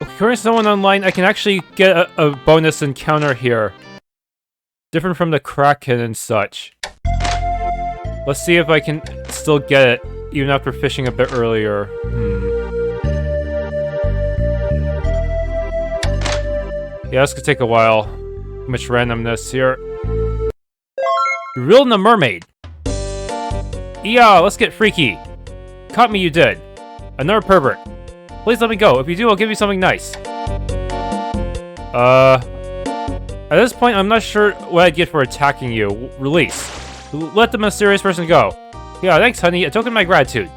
According to someone online, I can actually get a bonus encounter here. Different from the Kraken and such. Let's see if I can still get it, even after fishing a bit earlier. Yeah, this could take a while. Too much randomness here. You're real in the Mermaid. Yeah, let's get freaky. Caught me, you did. Another pervert. Please let me go. If you do, I'll give you something nice. At this point, I'm not sure what I'd get for attacking you. Release. Let the mysterious person go. Yeah, thanks, honey. A token of my gratitude.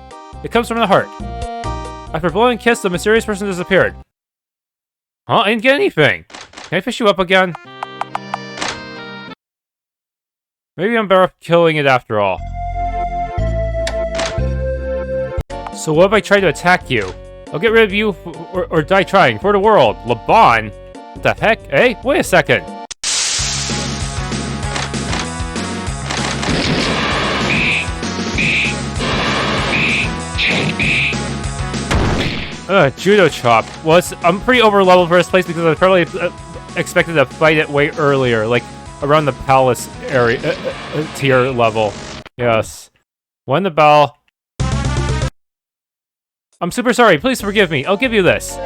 It comes from the heart. After blowing a kiss, the mysterious person disappeared. Huh? I didn't get anything. Can I fish you up again? Maybe I'm better off killing it after all. So what if I try to attack you? I'll get rid of you or die trying. For the world. Laban? What the heck? Hey, wait a second. Judo chop. Well, I'm pretty over-leveled for this place because I probably expected to fight it way earlier, like around the palace area, tier level. Yes. Won the bell. I'm super sorry. Please forgive me. I'll give you this.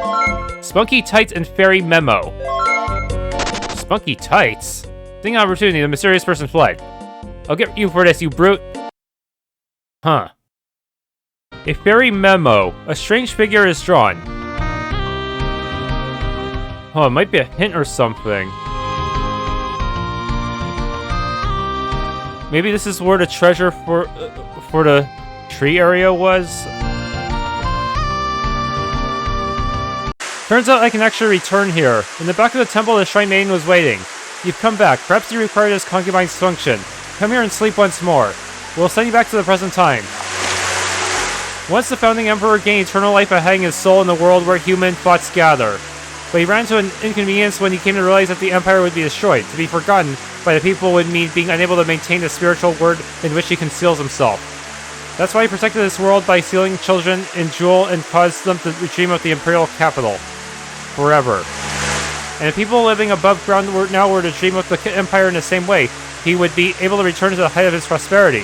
Spunky Tights and Fairy Memo. Spunky Tights? Seeing an opportunity, the mysterious person fled. I'll get you for this, you brute. Huh. A fairy memo. A strange figure is drawn. Oh, it might be a hint or something. Maybe this is where the treasure for the tree area was? Turns out I can actually return here. In the back of the temple, the Shrine Maiden was waiting. You've come back. Perhaps you require this concubine's function. Come here and sleep once more. We'll send you back to the present time. Once the founding emperor gained eternal life by hanging his soul in the world where human thoughts gather. But he ran into an inconvenience when he came to realize that the empire would be destroyed. To be forgotten by the people would mean being unable to maintain the spiritual word in which he conceals himself. That's why he protected this world by sealing children in jewel and caused them to dream of the imperial capital. Forever. And if people living above ground were to dream of the empire in the same way, he would be able to return to the height of his prosperity.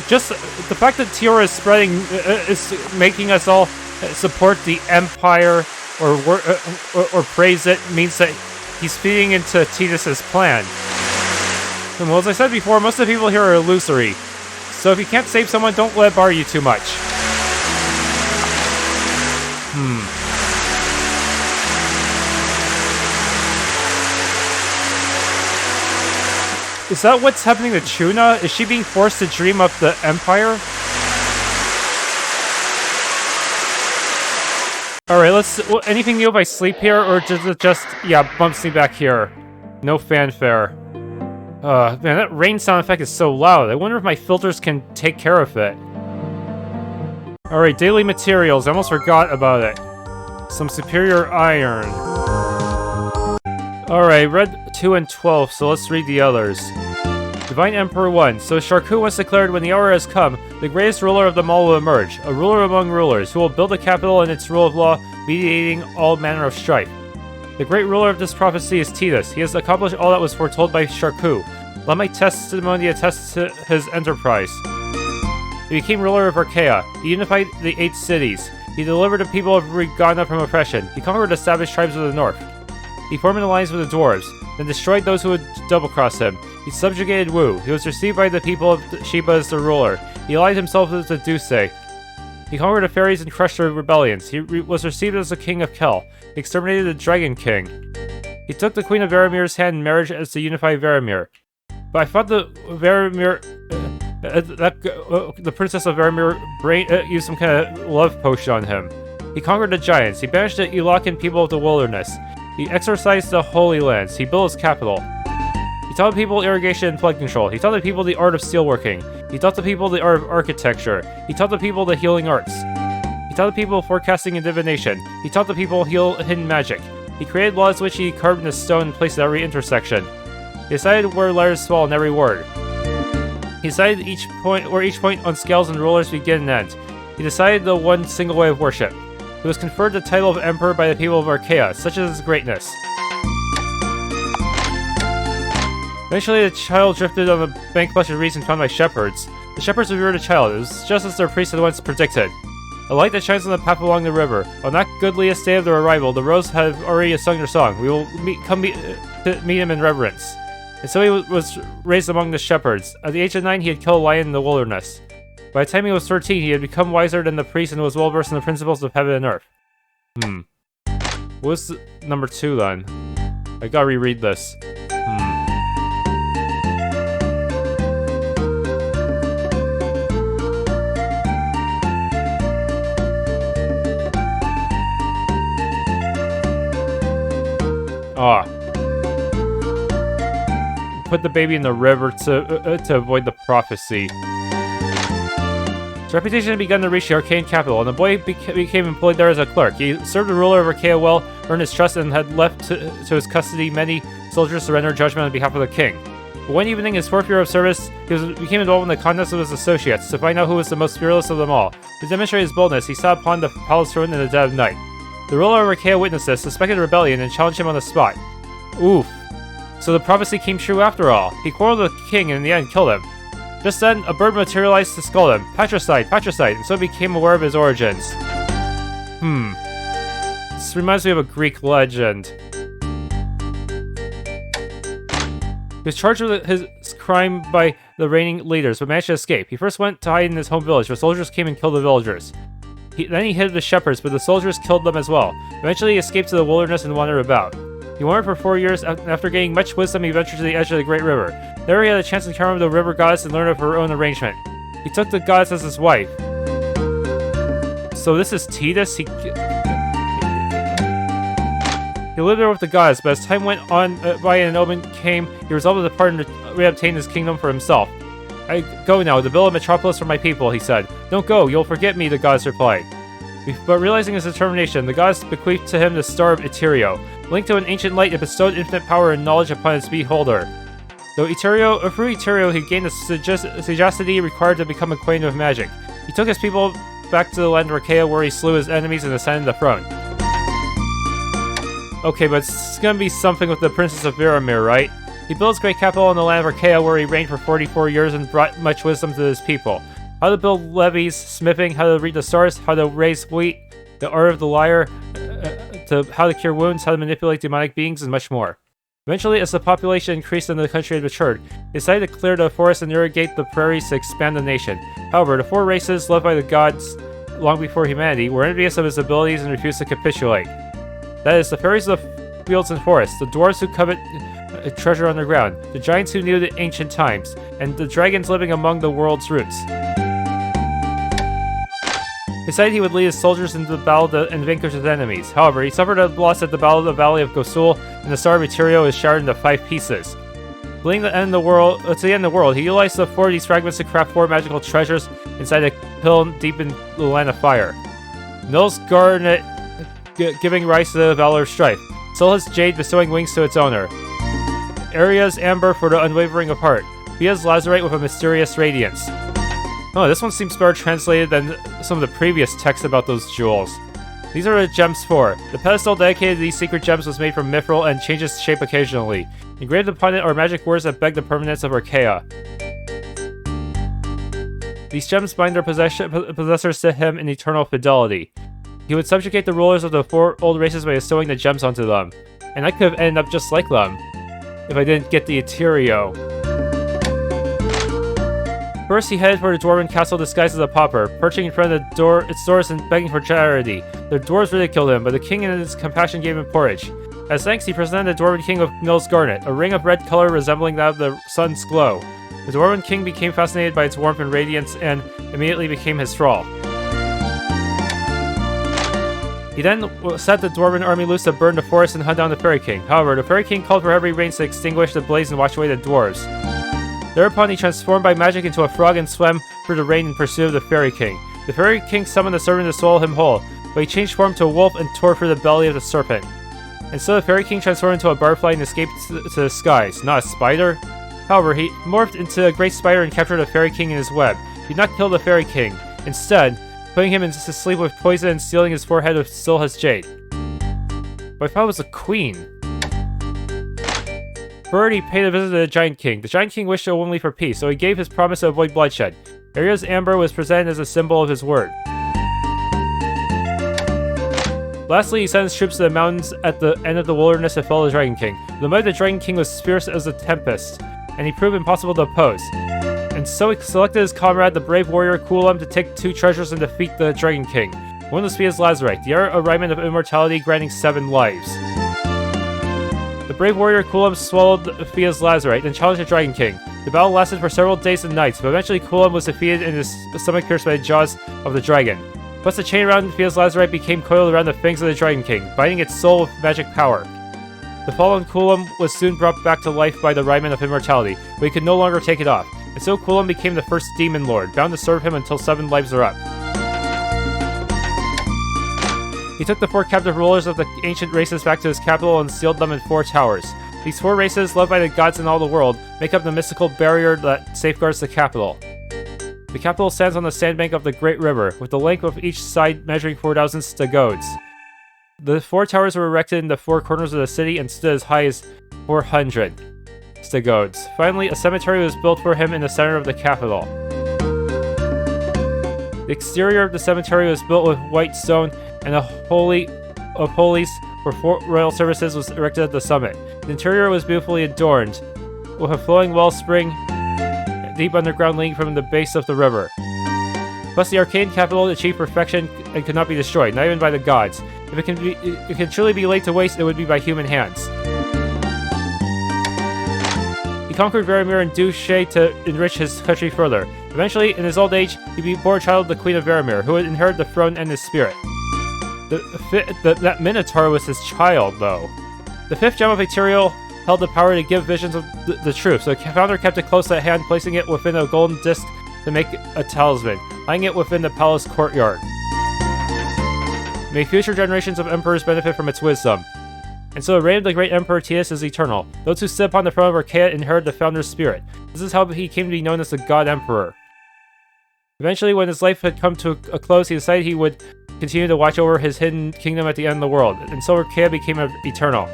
Just the fact that Teor is spreading is making us all support the empire or praise it means that he's feeding into Titus's plan. And well, as I said before, most of the people here are illusory. So if you can't save someone, don't let it bother you too much. Is that what's happening to Chuna? Is she being forced to dream of the Empire? Alright, anything new if I sleep here, or does it just, bumps me back here? No fanfare. Man, that rain sound effect is so loud. I wonder if my filters can take care of it. Alright, daily materials. I almost forgot about it. Some superior iron. Alright, read 2 and 12, so let's read the others. Divine Emperor 1. So Shoukichi once declared, when the hour has come, the greatest ruler of them all will emerge, a ruler among rulers, who will build a capital and its rule of law, mediating all manner of strife. The great ruler of this prophecy is Titus. He has accomplished all that was foretold by Shoukichi. Let my testimony attest to his enterprise. He became ruler of Archaea. He unified the 8 cities. He delivered the people of Ruina from oppression. He conquered the savage tribes of the north. He formed an alliance with the dwarves, then destroyed those who would double-cross him. He subjugated Wu. He was received by the people of Sheba as their ruler. He allied himself with the Dusei. He conquered the fairies and crushed their rebellions. He was received as the king of Kel. He exterminated the Dragon King. He took the Queen of Varamir's hand in marriage as the unified Varamir. But I thought the Varamir... the Princess of Varamir used some kind of love potion on him. He conquered the giants. He banished the Elakan people of the wilderness. He exorcised the Holy Lands. He built his capital. He taught the people irrigation and flood control. He taught the people the art of steelworking. He taught the people the art of architecture. He taught the people the healing arts. He taught the people forecasting and divination. He taught the people hidden magic. He created laws which he carved in the stone and placed at every intersection. He decided where letters fall in every word. He decided where each point on scales and rulers begin and end. He decided the one single way of worship. He was conferred the title of Emperor by the people of Archaea, such as his greatness. Eventually, the child drifted on the bank of blessed reeds and found by shepherds. The shepherds revered the child. It was just as their priest had once predicted. A light that shines on the path along the river. On that goodliest day of their arrival, the rose have already sung their song. We will meet him in reverence. And so he was raised among the shepherds. At the age of 9, he had killed a lion in the wilderness. By the time he was 13, he had become wiser than the priest and was well versed in the principles of heaven and earth. What's number 2 then? I gotta reread this. Put the baby in the river to avoid the prophecy. His reputation had begun to reach the Archaean capital, and the boy became employed there as a clerk. He served the ruler of Archaea well, earned his trust, and had left to his custody many soldiers to render judgment on behalf of the king. But one evening, his 4th year of service, he became involved in the contest of his associates to find out who was the most fearless of them all. To demonstrate his boldness, he sat upon the palace throne in the dead of night. The ruler of Archaea witnessed this, suspected rebellion, and challenged him on the spot. Oof. So the prophecy came true after all. He quarreled with the king and in the end killed him. Just then, a bird materialized to scold him. Patricide, patricide, and so became aware of his origins. This reminds me of a Greek legend. He was charged with his crime by the reigning leaders, but managed to escape. He first went to hide in his home village, where soldiers came and killed the villagers. Then he hid the shepherds, but the soldiers killed them as well. Eventually, he escaped to the wilderness and wandered about. He wandered for 4 years. After gaining much wisdom, he ventured to the edge of the great river. There he had a chance to encounter the river goddess and learn of her own arrangement. He took the goddess as his wife. So this is Titus? He lived there with the goddess, but as time went on by and an omen came, he resolved to depart and reobtain his kingdom for himself. I go now, to build a metropolis for my people, he said. Don't go, you'll forget me, the goddess replied. But realizing his determination, the goddess bequeathed to him the star of Eterio. Linked to an ancient light, it bestowed infinite power and knowledge upon its beholder. Through Eterio, he gained the sagacity required to become acquainted with magic. He took his people back to the land of Archaea, where he slew his enemies and ascended the throne. Okay, but it's gonna be something with the Princess of Viramir, right? He built his great capital in the land of Archaea, where he reigned for 44 years and brought much wisdom to his people. How to build levees, smithing, how to read the stars, how to raise wheat, the art of the lyre, to how to cure wounds, how to manipulate demonic beings, and much more. Eventually, as the population increased and the country had matured, he decided to clear the forest and irrigate the prairies to expand the nation. However, the 4 races, loved by the gods long before humanity, were envious of his abilities and refused to capitulate. That is, the fairies of the fields and forests, the dwarves who covet treasure underground, the giants who knew the ancient times, and the dragons living among the world's roots. He decided he would lead his soldiers into the battle and vanquish his enemies. However, he suffered a loss at the Battle of the Valley of Gosul, and the Star of Eterio is shattered into 5 pieces. Fleeing to the end of the world, he utilized the 4 of these fragments to craft 4 magical treasures inside a hill deep in the land of fire. Nil's garnet giving rise to the Valor of Strife. Sol's jade bestowing wings to its owner. Aria's amber for the unwavering of heart. Via's lazurite with a mysterious radiance. Oh, this one seems better translated than some of the previous texts about those jewels. These are the gems for. The pedestal dedicated to these secret gems was made from mithril and changes shape occasionally. Engraved upon it are magic words that beg the permanence of Archaea. These gems bind their possessors to him in eternal fidelity. He would subjugate the rulers of the 4 old races by bestowing the gems onto them. And I could have ended up just like them, if I didn't get the Eterio. First, he headed for the dwarven castle disguised as a pauper, perching in front of its doors and begging for charity. The dwarves ridiculed him, but the king in his compassion gave him porridge. As thanks, he presented the dwarven king of Nil's garnet, a ring of red color resembling that of the sun's glow. The dwarven king became fascinated by its warmth and radiance, and immediately became his thrall. He then set the dwarven army loose to burn the forest and hunt down the fairy king. However, the fairy king called for heavy rains to extinguish the blaze and wash away the dwarves. Thereupon, he transformed by magic into a frog and swam through the rain in pursuit of the Fairy King. The Fairy King summoned the serpent to swallow him whole, but he changed form to a wolf and tore through the belly of the serpent. And so the Fairy King transformed into a butterfly and escaped to the skies, not a spider. However, he morphed into a great spider and captured the Fairy King in his web. He did not kill the Fairy King. Instead, putting him to sleep with poison and sealing his forehead with Silha's jade. But I thought it was a queen. Birdie paid a visit to the Giant King. The Giant King wished only for peace, so he gave his promise to avoid bloodshed. Aria's amber was presented as a symbol of his word. Lastly, he sent his troops to the mountains at the end of the wilderness to follow the Dragon King. The might of the Dragon King was fierce as a tempest, and he proved impossible to oppose. And so he selected his comrade, the brave warrior Kulam, to take 2 treasures and defeat the Dragon King. One was Fia's Lazarite, the other a Rhyment of Immortality granting 7 lives. The brave warrior Kulam swallowed Fia's Lazarite and challenged the Dragon King. The battle lasted for several days and nights, but eventually Kulam was defeated and his stomach pierced by the jaws of the dragon. Plus, the chain around Fia's Lazarite became coiled around the fangs of the Dragon King, binding its soul with magic power. The fallen Kulam was soon brought back to life by the Rhyment of Immortality, but he could no longer take it off, and so Kulam became the first Demon Lord, bound to serve him until 7 lives are up. He took the 4 captive rulers of the ancient races back to his capital and sealed them in 4 towers. These 4 races, loved by the gods in all the world, make up the mystical barrier that safeguards the capital. The capital stands on the sandbank of the Great River, with the length of each side measuring 4,000 stagodes. The 4 towers were erected in the 4 corners of the city and stood as high as 400 stagodes. Finally, a cemetery was built for him in the center of the capital. The exterior of the cemetery was built with white stone, and a Holy of Holies for 4 royal services was erected at the summit. The interior was beautifully adorned, with a flowing wellspring deep underground leading from the base of the river. Plus, the arcane capital achieved perfection and could not be destroyed, not even by the gods. If it can truly be laid to waste, it would be by human hands. He conquered Varamir and Douche to enrich his country further. Eventually, in his old age, he bore a child of the Queen of Varamir, who would inherit the throne and his spirit. That Minotaur was his child, though. The 5th gem of Ethereal held the power to give visions of the truth, so the founder kept it close at hand, placing it within a golden disc to make a talisman, lying it within the palace courtyard. May future generations of emperors benefit from its wisdom. And so the reign of the great Emperor Titus is eternal. Those who sit upon the throne of Archaea inherit the founder's spirit. This is how he came to be known as the God Emperor. Eventually, when his life had come to a close, he decided he would continue to watch over his hidden kingdom at the end of the world, and so Archaea became eternal.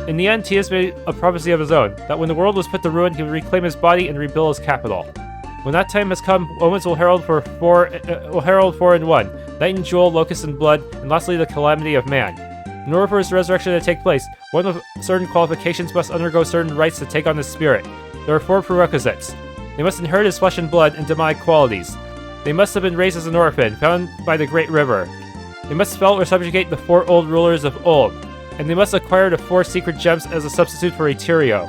In the end, Titus made a prophecy of his own, that when the world was put to ruin, he would reclaim his body and rebuild his capital. When that time has come, omens will herald 4 in 1, Night and Jewel, Locust and Blood, and lastly the calamity of man. In order for his resurrection to take place, one with certain qualifications must undergo certain rites to take on his spirit. There are 4 prerequisites. They must inherit his flesh and blood and demonic qualities. They must have been raised as an orphan, found by the Great River. They must spell or subjugate the 4 old rulers of old. And they must acquire the 4 secret gems as a substitute for Ethereal.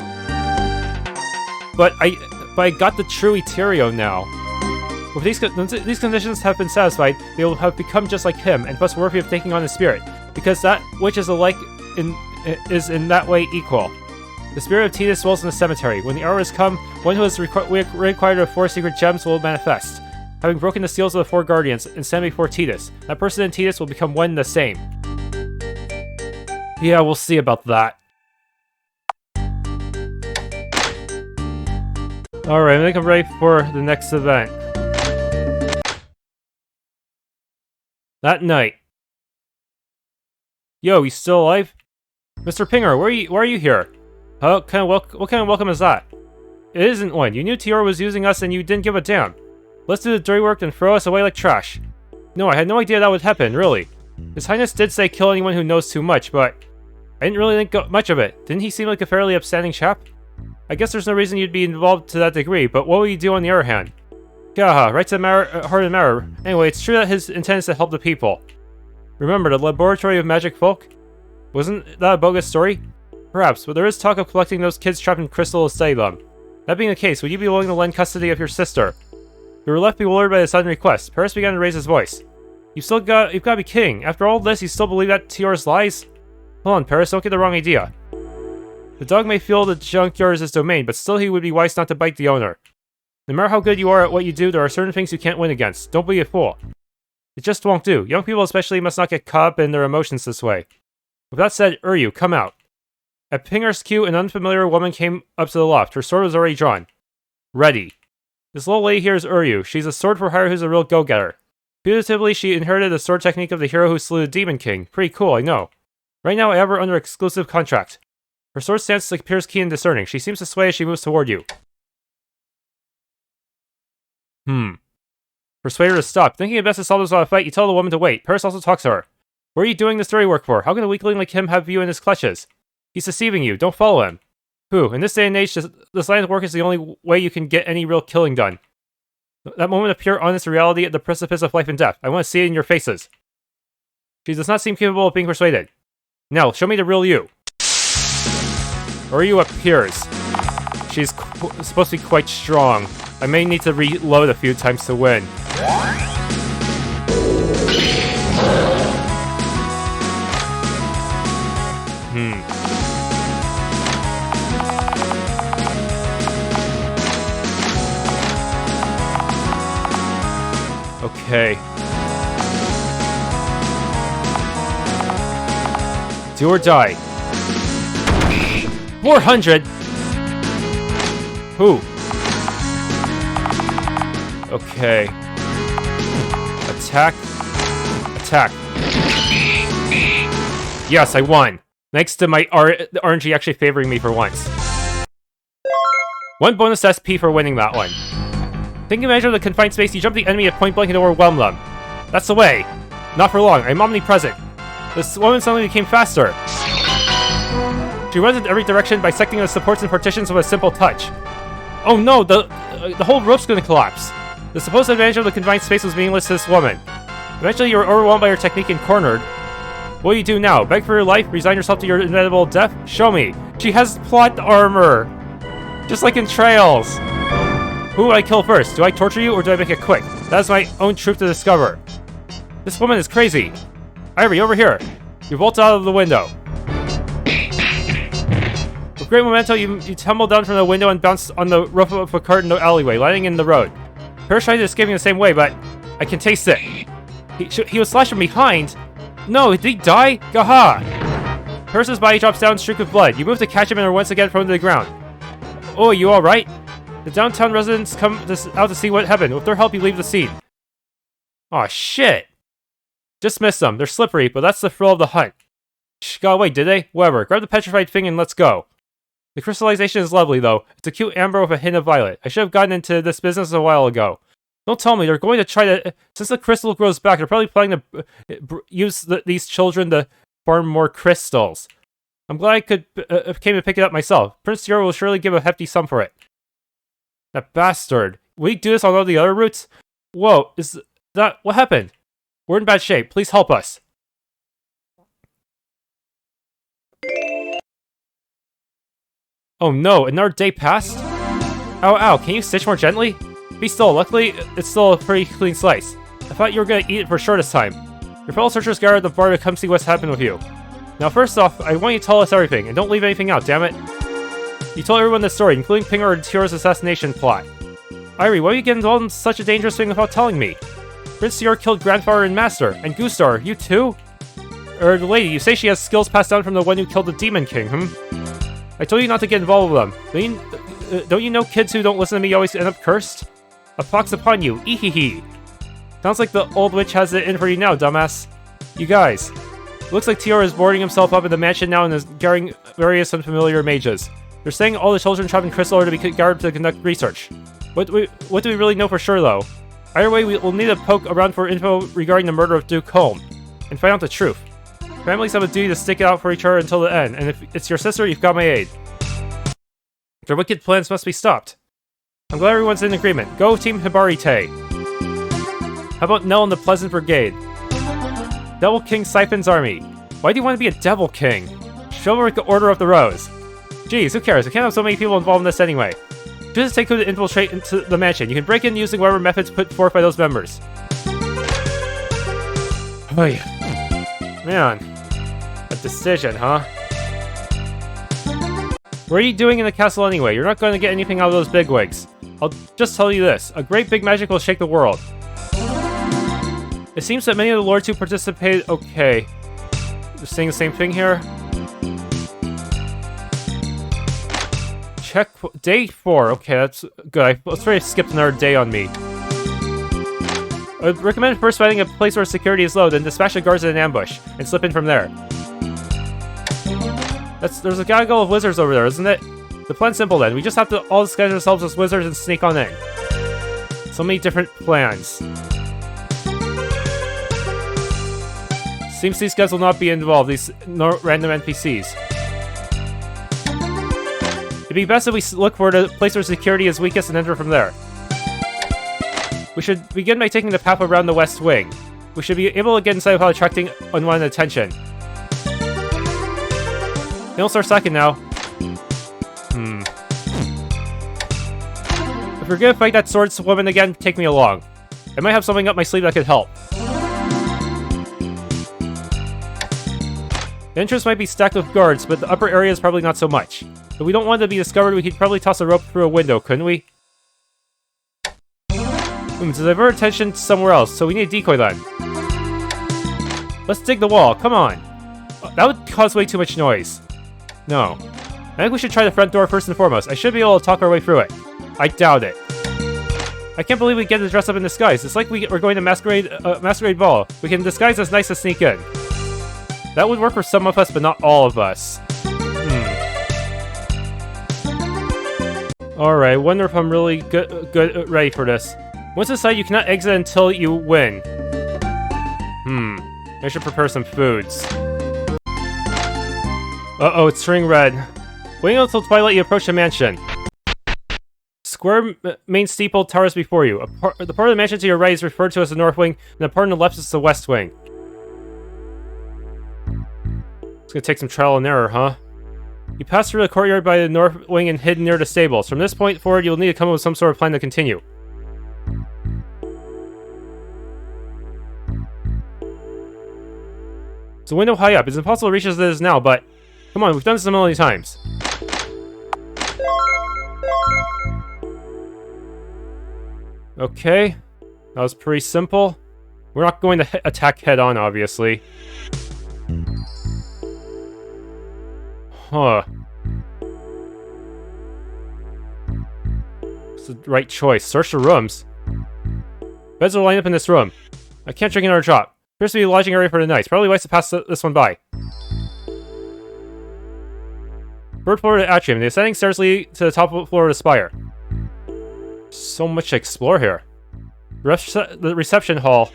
But I got the true Ethereal now. If these conditions have been satisfied, they will have become just like him, and thus worthy of taking on his spirit, because that which is alike is in that way equal. The spirit of Titus dwells in the cemetery. When the hour has come, one who has required the 4 secret gems will manifest. Having broken the seals of the 4 guardians and stand before Titus, that person and Titus will become one and the same. Yeah, we'll see about that. Alright, I think I'm ready for the next event. That night. Yo, you still alive? Mr. Pingar, why are you here? What kind of welcome is that? It isn't one. You knew Teor was using us and you didn't give a damn. Let's do the dirty work and throw us away like trash. No, I had no idea that would happen, really. His Highness did say kill anyone who knows too much, but I didn't really think much of it. Didn't he seem like a fairly upstanding chap? I guess there's no reason you'd be involved to that degree, but what will you do on the other hand? Gaha, right to the heart and marrow. Anyway, it's true that his intent is to help the people. Remember, the Laboratory of Magic Folk? Wasn't that a bogus story? Perhaps, but there is talk of collecting those kids trapped in Crystal to study them. That being the case, would you be willing to lend custody of your sister? You were left bewildered by the sudden request. Paris began to raise his voice. You've got to be kidding. After all this, you still believe that Teor's lies? Hold on, Paris, don't get the wrong idea. The dog may feel the junkyard is his domain, but still he would be wise not to bite the owner. No matter how good you are at what you do, there are certain things you can't win against. Don't be a fool. It just won't do. Young people especially must not get caught up in their emotions this way. With that said, Uryu, come out. At Pingar's cue, an unfamiliar woman came up to the loft. Her sword was already drawn. Ready. This little lady here is Uryu. She's a sword for hire who's a real go-getter. Putatively, she inherited the sword technique of the hero who slew the Demon King. Pretty cool, I know. Right now, I have her under exclusive contract. Her sword stance appears keen and discerning. She seems to sway as she moves toward you. Persuade her to stop. Thinking it best to solve this without a fight, you tell the woman to wait. Paris also talks to her. What are you doing this dirty work for? How can a weakling like him have you in his clutches? He's deceiving you. Don't follow him. In this day and age, this line of work is the only way you can get any real killing done. That moment of pure, honest reality at the precipice of life and death. I want to see it in your faces. She does not seem capable of being persuaded. Now, show me the real you. Uryu appears. She's supposed to be quite strong. I may need to reload a few times to win. Okay. Do or die. 400? Who? Okay. Attack. Attack. Yes, I won. Thanks to my the RNG actually favoring me for once. 1 bonus SP for winning that one. Taking advantage of the confined space, you jump the enemy at point blank and overwhelm them. That's the way. Not for long. I'm omnipresent. This woman suddenly became faster. She runs in every direction, bisecting the supports and partitions with a simple touch. Oh no, the whole rope's gonna collapse. The supposed advantage of the confined space was meaningless to this woman. Eventually, you were overwhelmed by her technique and cornered. What do you do now? Beg for your life? Resign yourself to your inevitable death? Show me. She has plot armor. Just like in Trails. Who would I kill first? Do I torture you or do I make it quick? That is my own truth to discover. This woman is crazy. Airi, over here. You vault out of the window. With great momentum, you tumble down from the window and bounce on the roof of a cart in the alleyway, landing in the road. Paris tried to escape the same way, but I can taste it. He was slashed from behind. No, did he die? Gaha! Paris' body drops down, streaked with blood. You move to catch him and are once again thrown to the ground. Oh, you alright? The downtown residents come out to see what happened. With their help, you leave the scene. Aw, shit! Dismiss them. They're slippery, but that's the thrill of the hunt. Shh, got away, did they? Whatever. Grab the petrified thing and let's go. The crystallization is lovely, though. It's a cute amber with a hint of violet. I should have gotten into this business a while ago. Don't tell me. They're going to try to... Since the crystal grows back, they're probably planning to use these children to farm more crystals. I'm glad I came to pick it up myself. Prince Teor will surely give a hefty sum for it. That bastard. Will he do this on all the other routes? Whoa, is that... What happened? We're in bad shape. Please help us. Oh no, another day passed? Ow, ow, can you stitch more gently? Be still. Luckily, it's still a pretty clean slice. I thought you were gonna eat it for sure this time. Your fellow searchers gathered at the bar to come see what's happened with you. Now, first off, I want you to tell us everything, and don't leave anything out, damn it. You told everyone the story, including Pingar and Teor's assassination plot. Airi, why are you getting involved in such a dangerous thing without telling me? Prince Teor killed Grandfather and Master, and Gustar, you too? The lady, you say she has skills passed down from the one who killed the Demon King, I told you not to get involved with them. Don't you know kids who don't listen to me always end up cursed? A pox upon you, ehehe. Sounds like the old witch has it in for you now, dumbass. You guys. Looks like Teor is boarding himself up in the mansion now and is gathering various unfamiliar mages. They're saying all the children trapped in Crystal are to be gathered to conduct research. What do we really know for sure, though? Either way, we'll need to poke around for info regarding the murder of Duke Holm, and find out the truth. Families have a duty to stick it out for each other until the end, and if it's your sister, you've got my aid. Their wicked plans must be stopped. I'm glad everyone's in agreement. Go, Team Hibarite. How about Nell and the Pleasant Brigade? Devil King Siphon's army. Why do you want to be a Devil King? Chivalric the Order of the Rose. Jeez, who cares? We can't have so many people involved in this anyway. Just take who to infiltrate into the mansion. You can break in using whatever methods put forth by those members. Oy. Man. A decision, huh? What are you doing in the castle anyway? You're not going to get anything out of those bigwigs. I'll just tell you this. A great big magic will shake the world. It seems that many of the lords who participated... Okay. They're saying the same thing here? Check day 4. Okay, that's good. Let's try to skip another day on me. I would recommend first finding a place where security is low, then dispatch the guards in an ambush, and slip in from there. There's a gaggle of wizards over there, isn't it? The plan's simple then. We just have to all disguise ourselves as wizards and sneak on in. So many different plans. Seems these guys will not be involved, these random NPCs. It'd be best if we look for the place where security is weakest and enter from there. We should begin by taking the path around the west wing. We should be able to get inside without attracting unwanted attention. Don't start slacking now. If you're gonna fight that swordswoman again, take me along. I might have something up my sleeve that could help. The entrance might be stacked with guards, but the upper area is probably not so much. If we don't want to be discovered, we could probably toss a rope through a window, couldn't we? To divert attention somewhere else, so we need a decoy then. Let's dig the wall, come on. That would cause way too much noise. No. I think we should try the front door first and foremost. I should be able to talk our way through it. I doubt it. I can't believe we get to dress up in disguise. It's like we're going to masquerade ball. We can disguise as nice to sneak in. That would work for some of us, but not all of us. Alright, wonder if I'm really ready for this. Once inside, you cannot exit until you win. I should prepare some foods. Uh-oh, it's turning red. Waiting until twilight, you approach the mansion. Square main steeple towers before you. The part of the mansion to your right is referred to as the north wing, and the part on the left is the west wing. It's gonna take some trial and error, huh? You pass through the courtyard by the north wing and hid near the stables. From this point forward, you'll need to come up with some sort of plan to continue. It's a window high up. It's impossible to reach as it is now, but... Come on, we've done this a million times. Okay. That was pretty simple. We're not going to attack head-on, obviously. Huh. It's the right choice. Search the rooms. Beds are lined up in this room. I can't drink another drop. Appears to be a lodging area for the night. Probably wise to pass this one by. Third floor to Atrium. The ascending stairs lead to the top floor of the spire. So much to explore here. The reception hall.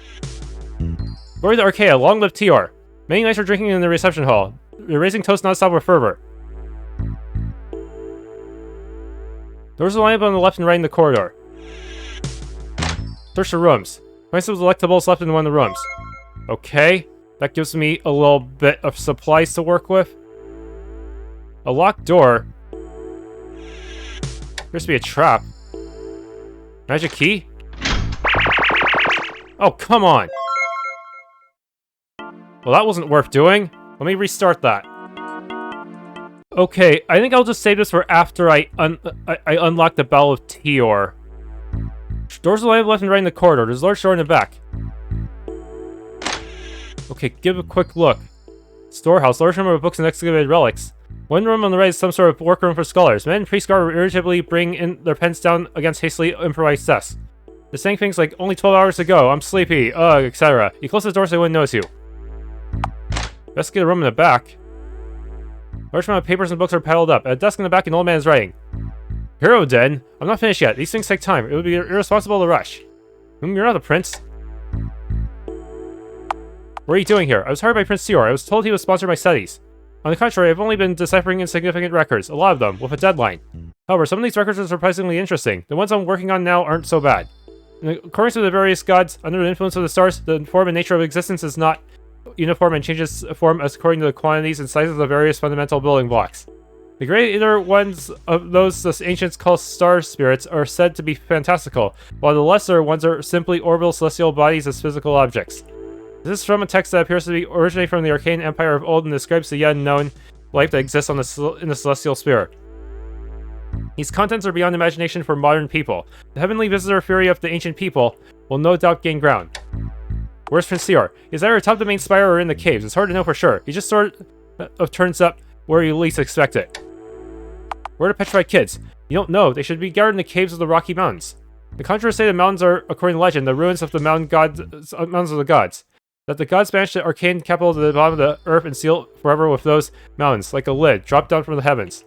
Glory to Archaea. Long live Teor. Many nights are drinking in the reception hall. They're raising toast non-stop with fervor. Doors are lined up on the left and right in the corridor. Search the rooms. Find some delectables left in one of the rooms. Okay. That gives me a little bit of supplies to work with. A locked door. Appears to be a trap. Magic key? Oh, come on! Well, that wasn't worth doing. Let me restart that. Okay, I think I'll just save this for after I unlock the Battle of Teor. Doors are lined up left and right in the corridor. There's a large door in the back. Okay, give a quick look. Storehouse, large number of books and excavated relics. One room on the right is some sort of workroom for scholars. Men and priest guard irritably bring in their pens down against hastily improvised desks. They're saying things like, only 12 hours to go, I'm sleepy, etc. You close the door so they wouldn't notice you. Best get a room in the back. Large amount of papers and books are piled up. At a desk in the back, an old man is writing. Hero Den? I'm not finished yet. These things take time. It would be irresponsible to rush. You're not a prince. What are you doing here? I was hired by Prince Teor. I was told he was sponsored by studies. On the contrary, I've only been deciphering insignificant records, a lot of them, with a deadline. However, some of these records are surprisingly interesting. The ones I'm working on now aren't so bad. In accordance with the various gods, under the influence of the stars, the form and nature of existence is not uniform and changes form as according to the quantities and sizes of various fundamental building blocks. The greater ones of those the ancients call star spirits are said to be fantastical, while the lesser ones are simply orbital celestial bodies as physical objects. This is from a text that appears to be originating from the arcane empire of old and describes the yet unknown life that exists on in the celestial sphere. These contents are beyond imagination for modern people. The heavenly visitor fury of the ancient people will no doubt gain ground. Where's Prince Teor? He's either atop the main spire or in the caves. It's hard to know for sure. He just sort of turns up where you least expect it. Where are the petrified kids? You don't know. They should be guarded in the caves of the Rocky Mountains. The conjurers say the mountains are, according to legend, the ruins of the mountains of the gods. That the gods banished the arcane capital to the bottom of the earth and sealed forever with those mountains, like a lid, dropped down from the heavens.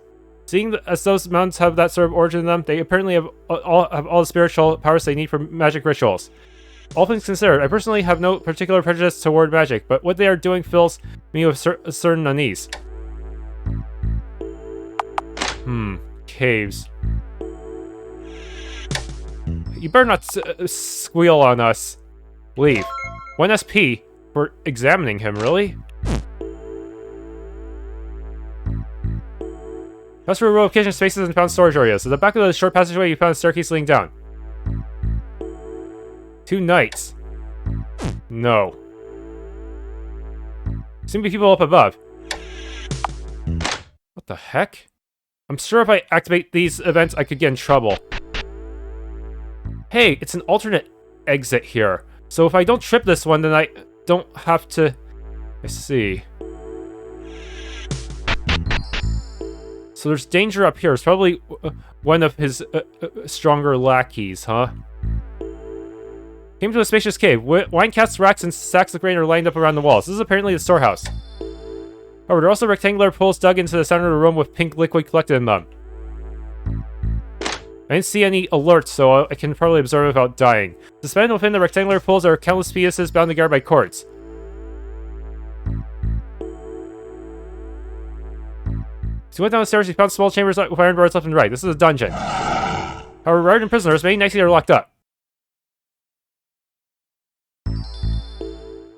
Seeing as those mountains have that sort of origin in them, they apparently have all the spiritual powers they need for magic rituals. All things considered, I personally have no particular prejudice toward magic, but what they are doing fills me with a certain unease. Caves. You better not squeal on us. Leave. 1 SP for examining him, really? Pass through a row of kitchen spaces and found storage areas. At the back of the short passageway, you found a staircase leading down. 2 knights. No. Seem to be people up above. What the heck? I'm sure if I activate these events, I could get in trouble. Hey, it's an alternate exit here. So if I don't trip this one, then I don't have to... I see. So there's danger up here. It's probably one of his stronger lackeys, huh? Came to a spacious cave. Wine casks, racks, and sacks of grain are lined up around the walls. This is apparently the storehouse. However, there are also rectangular pools dug into the center of the room with pink liquid collected in them. I didn't see any alerts, so I can probably observe without dying. Suspended within the rectangular pools are countless fetuses bound together by cords. As he went down the stairs, he found small chambers with iron bars left and right. This is a dungeon. However, rather than prisoners, many knights are locked up.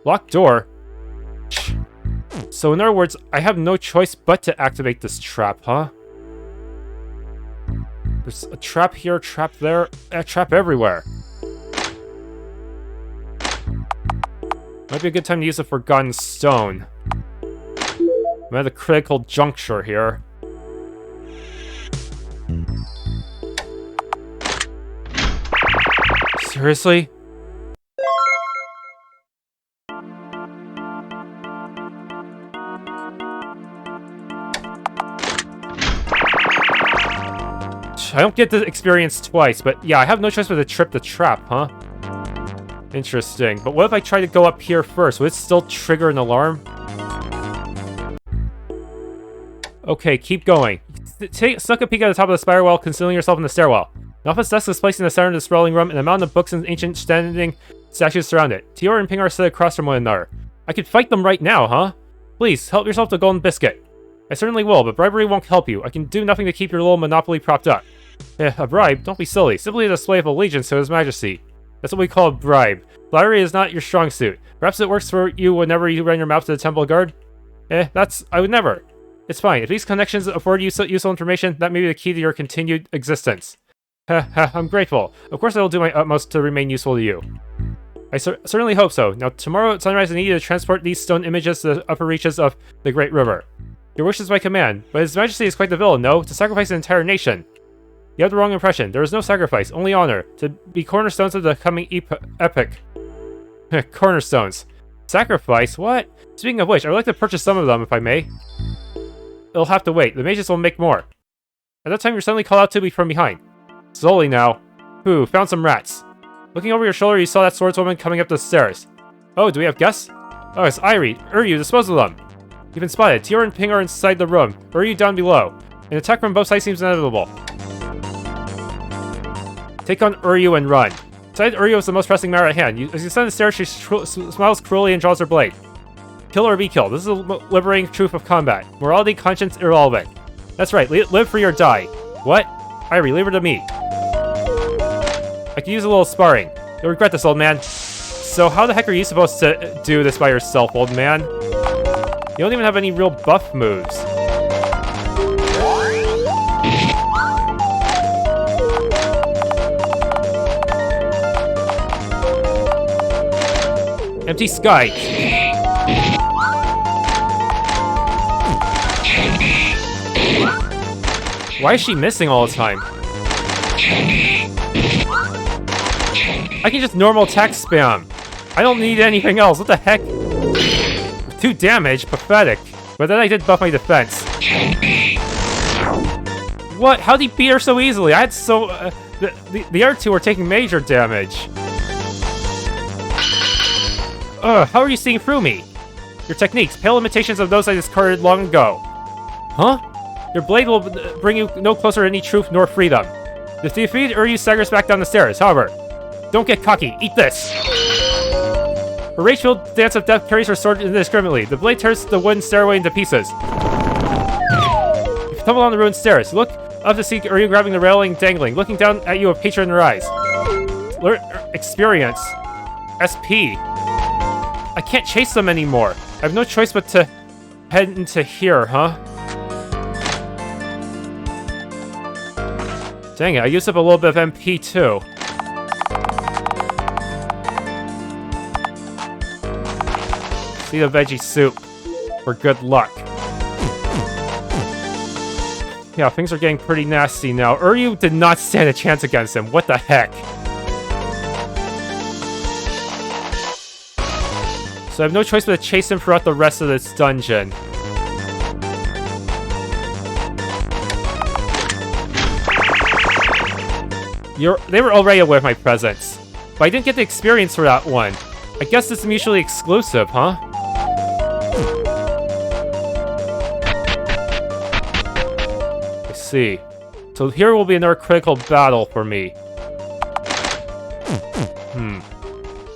Locked door? So in other words, I have no choice but to activate this trap, huh? There's a trap here, trap there, a trap everywhere. Might be a good time to use a forgotten stone. I'm at a critical juncture here. Seriously? I don't get the experience twice, but yeah, I have no choice but to trip the trap, huh? Interesting. But what if I try to go up here first? Would it still trigger an alarm? Okay, keep going. Suck a peek at the top of the spiral while concealing yourself in the stairwell. An office desk is placed in the center of the sprawling room, and a mountain of books and ancient standing statues surround it. Teor and Pingar sit across from one another. I could fight them right now, huh? Please, help yourself to a golden biscuit. I certainly will, but bribery won't help you. I can do nothing to keep your little monopoly propped up. A bribe? Don't be silly. Simply a display of allegiance to His Majesty. That's what we call a bribe. Flattery is not your strong suit. Perhaps it works for you whenever you run your mouth to the temple guard? I would never. It's fine. If these connections afford you useful information, that may be the key to your continued existence. I'm grateful. Of course I will do my utmost to remain useful to you. I certainly hope so. Now, tomorrow at sunrise I need you to transport these stone images to the upper reaches of the Great River. Your wish is my command, but His Majesty is quite the villain, no? To sacrifice an entire nation. You have the wrong impression. There is no sacrifice, only honor. To be cornerstones of the coming epic. Cornerstones. Sacrifice? What? Speaking of which, I would like to purchase some of them, if I may. It'll have to wait. The mages will make more. At that time, you're suddenly called out to me from behind. Slowly now. Found some rats. Looking over your shoulder, you saw that swordswoman coming up the stairs. Oh, do we have guests? Oh, it's Airi. Uryu, dispose of them. You've been spotted. Teor and Pingar inside the room. Uryu down below. An attack from both sides seems inevitable. Take on Uryu and run. Decide Uryu is the most pressing matter at hand. As you ascend the stairs, she smiles cruelly and draws her blade. Kill or be killed. This is the liberating truth of combat. Morality, conscience, irrelevant. That's right. Live free or die. What? Airi, leave her to me. I could use a little sparring. You'll regret this, old man. So how the heck are you supposed to do this by yourself, old man? You don't even have any real buff moves. Empty sky. Why is she missing all the time? I can just normal attack spam. I don't need anything else. What the heck? 2 damage? Pathetic. But then I did buff my defense. What? How'd he beat her so easily? I had so... the other two were taking major damage. How are you seeing through me? Your techniques, pale imitations of those I discarded long ago. Huh? Your blade will bring you no closer to any truth nor freedom. The defeated Uryu staggers back down the stairs. However, don't get cocky. Eat this. Her rage-filled dance of death carries her sword indiscriminately. The blade tears the wooden stairway into pieces. You tumble on the ruined stairs. Look up to see Uryu grabbing the railing, dangling, looking down at you with hatred in her eyes. Experience. SP. I can't chase them anymore. I have no choice but to head into here, huh? Dang it, I used up a little bit of MP too. See the veggie soup for good luck. Yeah, things are getting pretty nasty now. Uryu did not stand a chance against him. What the heck? So I have no choice but to chase him throughout the rest of this dungeon. They were already aware of my presence, but I didn't get the experience for that one. I guess it's mutually exclusive, huh? I see. So here will be another critical battle for me.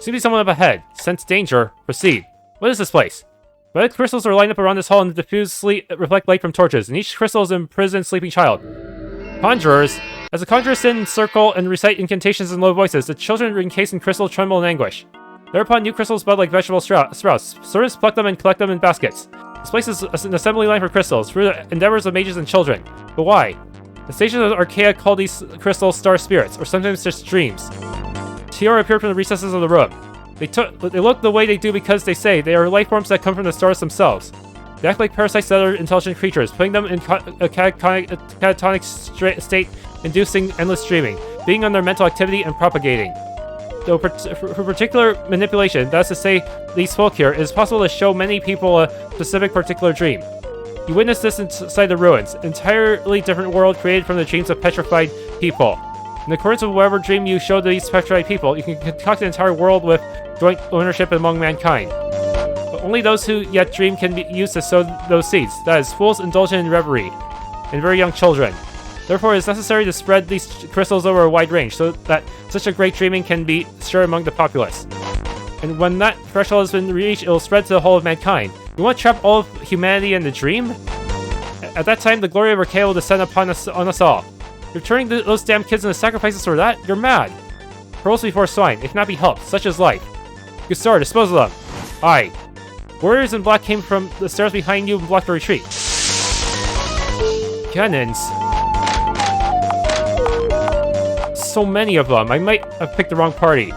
Seems to be someone up ahead. Sense danger. Proceed. What is this place? Red crystals are lined up around this hall and diffusely reflect light from torches, and each crystal is an imprisoned sleeping child. Conjurers. As the conjurers sit in circle and recite incantations in low voices, the children encased in crystal tremble in anguish. Thereupon, new crystals bud like vegetable sprouts. Servants pluck them and collect them in baskets. This place is an assembly line for crystals, through the endeavors of mages and children. But why? The sages of Archaea call these crystals star spirits, or sometimes just dreams. Teor appeared from the recesses of the room. They look the way they do because they say they are life forms that come from the stars themselves. They act like parasites to other intelligent creatures, putting them in a catatonic state, inducing endless dreaming, being on their mental activity and propagating. Though for particular manipulation, that is to say, these folk here, it is possible to show many people a specific particular dream. You witness this inside the ruins, an entirely different world created from the dreams of petrified people. In accordance with whatever dream you show to these petrified people, you can concoct an entire world with joint ownership among mankind. But only those who yet dream can be used to sow those seeds, that is, fools indulgent in reverie, and very young children. Therefore, it is necessary to spread these crystals over a wide range, so that such a great dreaming can be shared among the populace. And when that threshold has been reached, it will spread to the whole of mankind. You want to trap all of humanity in the dream? At that time, the glory of Archaea will descend upon us all. You're turning those damn kids into sacrifices for that? You're mad. Pearls before swine, it cannot be helped. Such is life. Gustar, dispose of them. Aye. Warriors in black came from the stairs behind you and blocked the retreat. Genins. So many of them. I might have picked the wrong party.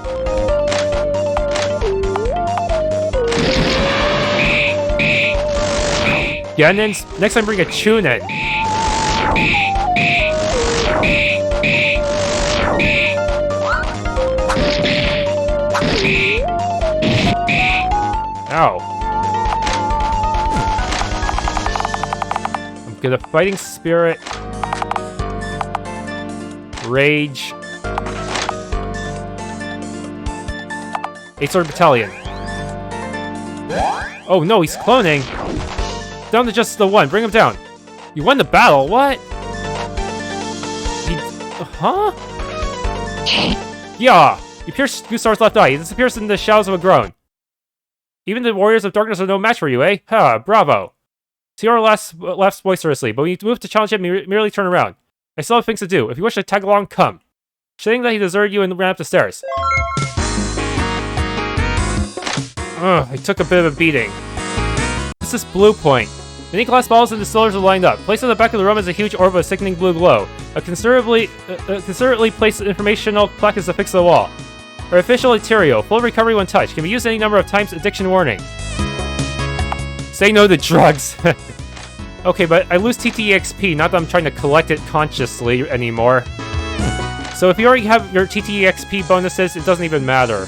Genins? Next time bring a Chunin. Ow. I'm gonna fighting spirit. Rage. 8th Sword Battalion. Oh no, he's cloning. Down to just the one. Bring him down. You won the battle. What? Huh? Yeah. You pierced Gustar's left eye. He disappears in the shadows of a groan. Even the warriors of darkness are no match for you, eh? Ha, bravo. Teor laughs boisterously, but when you move to challenge him, you merely turn around. I still have things to do. If you wish to tag along, come. Saying that he deserted you and ran up the stairs. Ugh, I took a bit of a beating. What's this blue point? Many glass bottles and distillers are lined up. Placed on the back of the room is a huge orb of a sickening blue glow. A considerately placed informational plaque is affixed to the wall. Artificial Eterio, full recovery when touched. Can be used any number of times. Addiction warning. Say no to drugs. Okay, but I lose TTEXP, not that I'm trying to collect it consciously anymore. So if you already have your TTEXP bonuses, it doesn't even matter.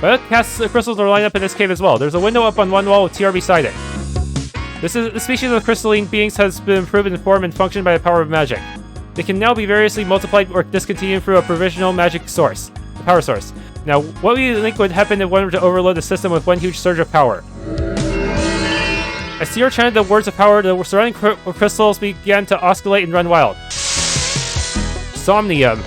But cast crystals are lined up in this cave as well. There's a window up on one wall with TR beside it. This species of crystalline beings has been improved in form and function by the power of magic. They can now be variously multiplied or discontinued through a provisional magic source, a power source. Now, what do you think would happen if one were to overload the system with one huge surge of power? As Teor chanted the words of power, the surrounding crystals began to oscillate and run wild. Somnium.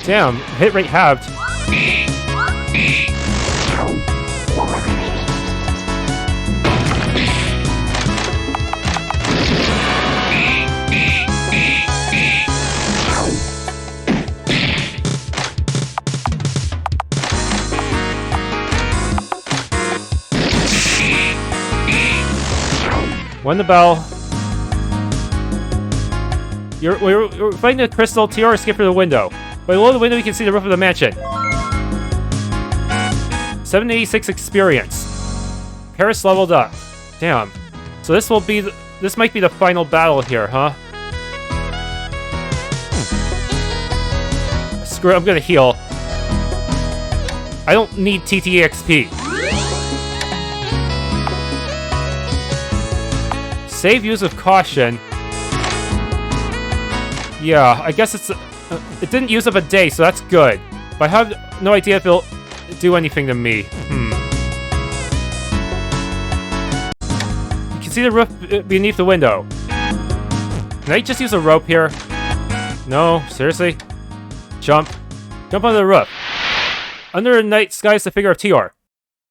Damn, hit rate halved. Won the bell. We're fighting the crystal. Teor escaped through the window. Below the window, you can see the roof of the mansion. 786 experience. Paris leveled up. Damn. So this might be the final battle here, huh? Screw it, I'm gonna heal. I don't need TTEXP. Save use of caution. Yeah, I guess it didn't use up a day, so that's good. But I have no idea if it'll do anything to me. You can see the roof beneath the window. Can I just use a rope here? No, seriously? Jump. Jump onto the roof. Under the night sky is the figure of Teor.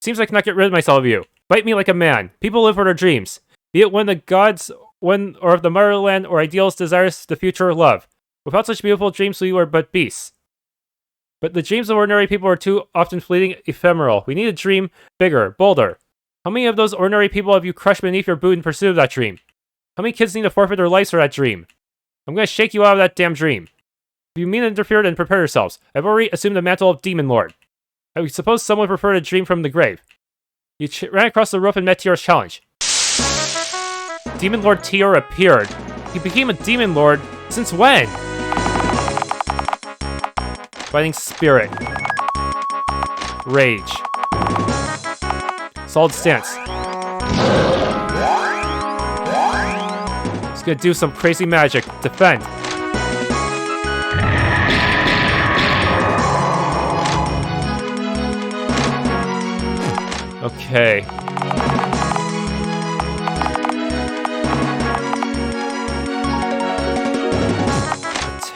Seems I cannot get rid of myself of you. Bite me like a man. People live for their dreams. Be it when the gods, or of the motherland, or ideals desires the future of love. Without such beautiful dreams, we were but beasts. But the dreams of ordinary people are too often fleeting, ephemeral. We need a dream bigger, bolder. How many of those ordinary people have you crushed beneath your boot in pursuit of that dream? How many kids need to forfeit their lives for that dream? I'm gonna shake you out of that damn dream. If you mean to interfere, then prepare yourselves. I've already assumed the mantle of Demon Lord. I would suppose someone preferred a dream from the grave. You ran across the roof and met Teor's challenge. Demon Lord Teor appeared. He became a Demon Lord. Since when? Fighting Spirit. Rage. Solid stance. He's gonna do some crazy magic. Defend. Okay.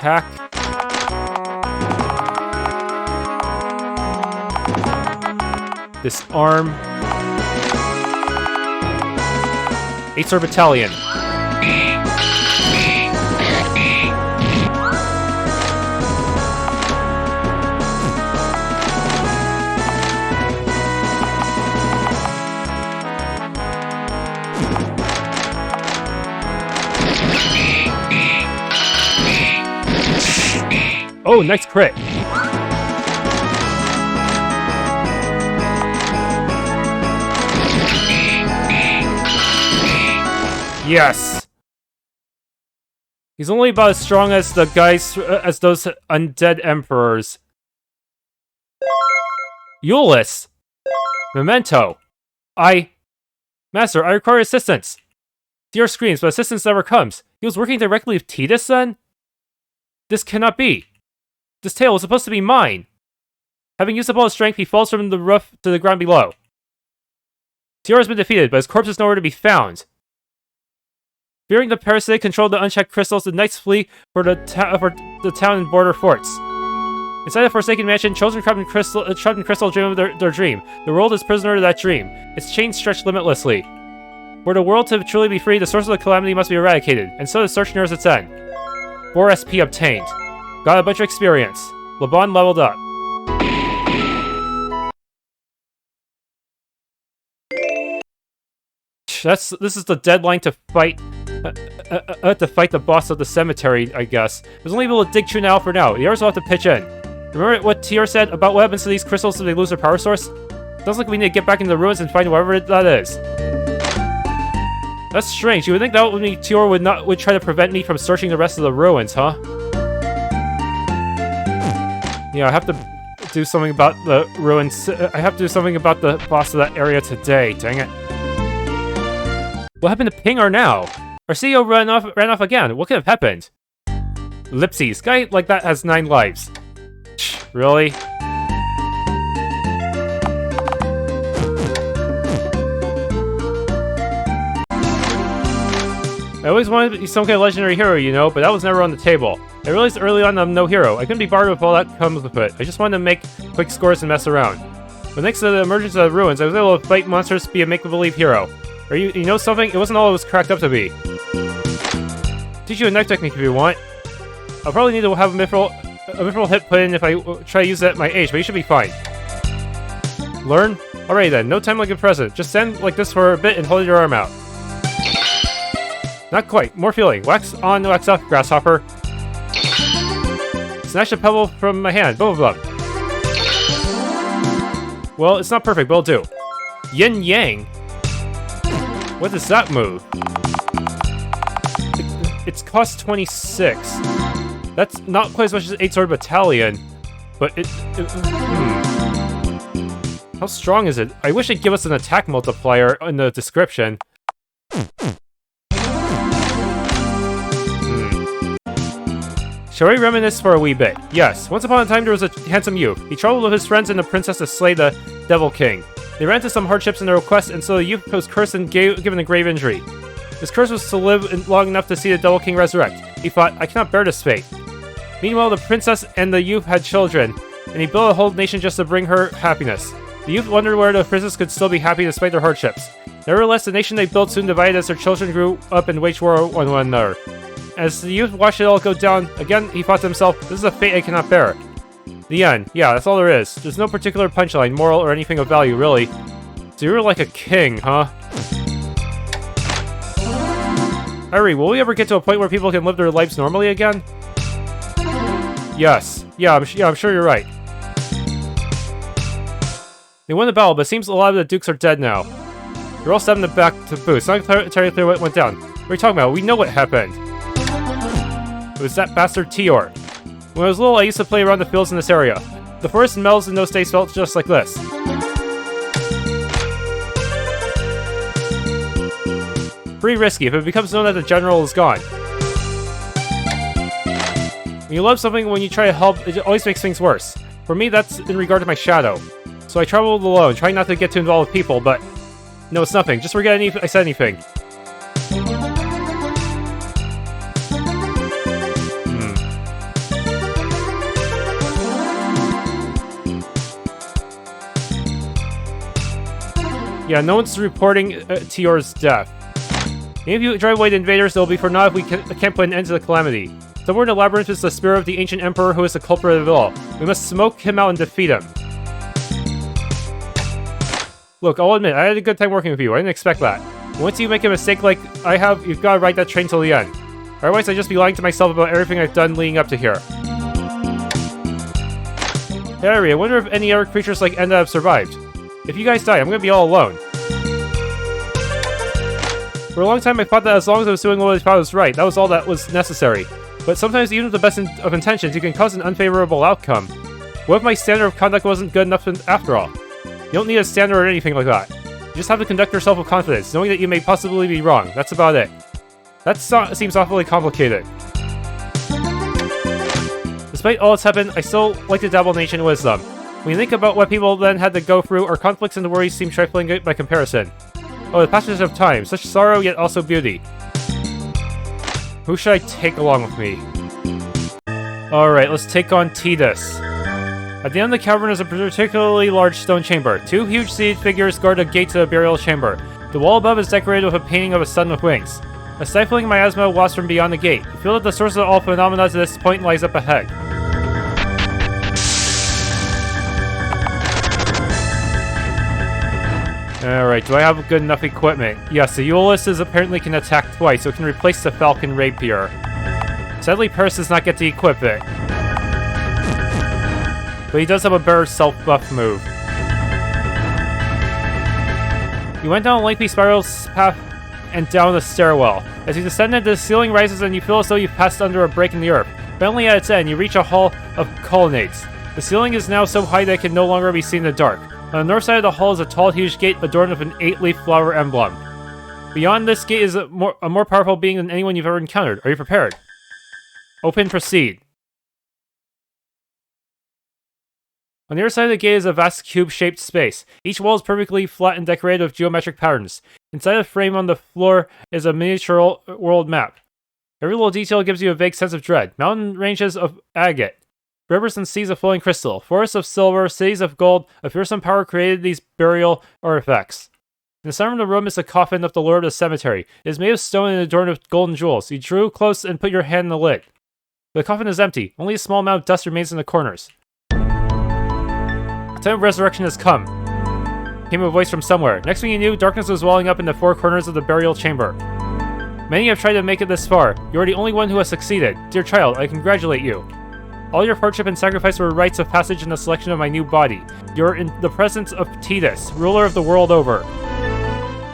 Attack. Disarm. Acer Battalion. Oh, nice crit. Yes. He's only about as strong as the guys, as those undead emperors. Yulia. Memento. Master, I require assistance. Teor screams, but assistance never comes. He was working directly with Titus then? This cannot be. This tail was supposed to be mine. Having used up all his strength, he falls from the roof to the ground below. Teor has been defeated, but his corpse is nowhere to be found. Fearing the parasitic control of the unchecked crystals, the knights flee for the town and border forts. Inside the Forsaken Mansion, children trapped in crystal dream of their dream. The world is prisoner to that dream. Its chains stretch limitlessly. For the world to truly be free, the source of the calamity must be eradicated, and so the search nears its end. 4 SP obtained. Got a bunch of experience. Laban leveled up. This is the deadline to fight. To fight the boss of the cemetery, I guess. I was only able to dig Chuna out for now. The others will have to pitch in. Remember what Teor said about what happens to these crystals if they lose their power source? Sounds like we need to get back into the ruins and find whatever that is. That's strange. You would think that would mean Teor would try to prevent me from searching the rest of the ruins, huh? Yeah, I have to do something about the ruins. I have to do something about the boss of that area today. Dang it. What happened to Pingar now? Our CEO ran off again. What could have happened? Lipsies. Guy like that has 9 lives. Really? I always wanted to be some kind of legendary hero, you know, but that was never on the table. I realized early on I'm no hero. I couldn't be barred with all that comes with it. I just wanted to make quick scores and mess around. But thanks to the emergence of the ruins, I was able to fight monsters to be a make-believe hero. Or you know something? It wasn't all it was cracked up to be. Teach you a knife technique if you want. I'll probably need to have a mithril hit put in if I try to use that at my age, but you should be fine. Learn? Alright then, no time like a present. Just stand like this for a bit and hold your arm out. Not quite. More feeling. Wax on, wax off, grasshopper. Snatch a pebble from my hand. Both of them. Well, it's not perfect, but it'll do. Yin Yang? What does that move? It's cost 26. That's not quite as much as 8 Sword Battalion, but How strong is it? I wish it'd give us an attack multiplier in the description. Shall we reminisce for a wee bit? Yes. Once upon a time there was a handsome youth. He traveled with his friends and the princess to slay the Devil King. They ran into some hardships in their quest, and so the youth was cursed and given a grave injury. His curse was to live long enough to see the Devil King resurrect. He thought, I cannot bear this fate. Meanwhile, the princess and the youth had children, and he built a whole nation just to bring her happiness. The youth wondered where the princess could still be happy despite their hardships. Nevertheless, the nation they built soon divided as their children grew up and waged war on one another. As the youth watched it all go down, again, he thought to himself, this is a fate I cannot bear. The end. Yeah, that's all there is. There's no particular punchline, moral, or anything of value, really. So you're like a king, huh? Airi, will we ever get to a point where people can live their lives normally again? Yes. Yeah, I'm sure you're right. They won the battle, but it seems a lot of the dukes are dead now. They're all stabbed in the back to boot. It's not entirely clear what went down. What are you talking about? We know what happened. It was that bastard Teor. When I was little, I used to play around the fields in this area. The forest and meadows in those days felt just like this. Pretty risky if it becomes known that the general is gone. When you love something, when you try to help, it always makes things worse. For me, that's in regard to my shadow. So I traveled alone, trying not to get too involved with people, but... No, it's nothing. Just forget I said anything. Yeah, no one's reporting Teor's death. If you drive away the invaders, they'll be for naught if we can't put an end to the calamity. Somewhere in the labyrinth is the spirit of the ancient emperor who is the culprit of it all. We must smoke him out and defeat him. Look, I'll admit, I had a good time working with you. I didn't expect that. Once you make a mistake like I have, you've got to ride that train till the end. Otherwise, I'd just be lying to myself about everything I've done leading up to here. Hey, Airi, I wonder if any other creatures like Enda have survived. If you guys die, I'm gonna be all alone. For a long time, I thought that as long as I was doing what I thought was right, that was all that was necessary. But sometimes, even with the best of intentions, you can cause an unfavorable outcome. What if my standard of conduct wasn't good enough after all? You don't need a standard or anything like that. You just have to conduct yourself with confidence, knowing that you may possibly be wrong. That's about it. That seems awfully complicated. Despite all that's happened, I still like to dabble in ancient wisdom. When you think about what people then had to go through, our conflicts and worries seem trifling by comparison. Oh, the passage of time, such sorrow yet also beauty. Who should I take along with me? Alright, let's take on Titus. At the end of the cavern is a particularly large stone chamber. 2 huge seated figures guard a gate to the burial chamber. The wall above is decorated with a painting of a sun with wings. A stifling miasma wafts from beyond the gate. You feel that the source of all phenomena to this point lies up ahead. Alright, do I have good enough equipment? Yes, the Ulysses apparently can attack twice, so it can replace the Falcon Rapier. Sadly, Paris does not get to equip it. But he does have a better self-buff move. You went down a lengthy spiral path and down the stairwell. As you descend, the ceiling rises and you feel as though you've passed under a break in the earth. Finally, at its end, you reach a hall of colonnades. The ceiling is now so high that it can no longer be seen in the dark. On the north side of the hall is a tall, huge gate adorned with an 8-leaf flower emblem. Beyond this gate is a more powerful being than anyone you've ever encountered. Are you prepared? Open, proceed. On the other side of the gate is a vast cube-shaped space. Each wall is perfectly flat and decorated with geometric patterns. Inside the frame on the floor is a miniature world map. Every little detail gives you a vague sense of dread. Mountain ranges of agate, rivers and seas of flowing crystal, forests of silver, cities of gold. A fearsome power created these burial artifacts. In the center of the room is the coffin of the Lord of the Cemetery. It is made of stone and adorned with golden jewels. You drew close and put your hand in the lid. The coffin is empty. Only a small amount of dust remains in the corners. The time of resurrection has come, came a voice from somewhere. Next thing you knew, darkness was welling up in the four corners of the burial chamber. Many have tried to make it this far. You are the only one who has succeeded. Dear child, I congratulate you. All your hardship and sacrifice were rites of passage in the selection of my new body. You are in the presence of Titus, ruler of the world over.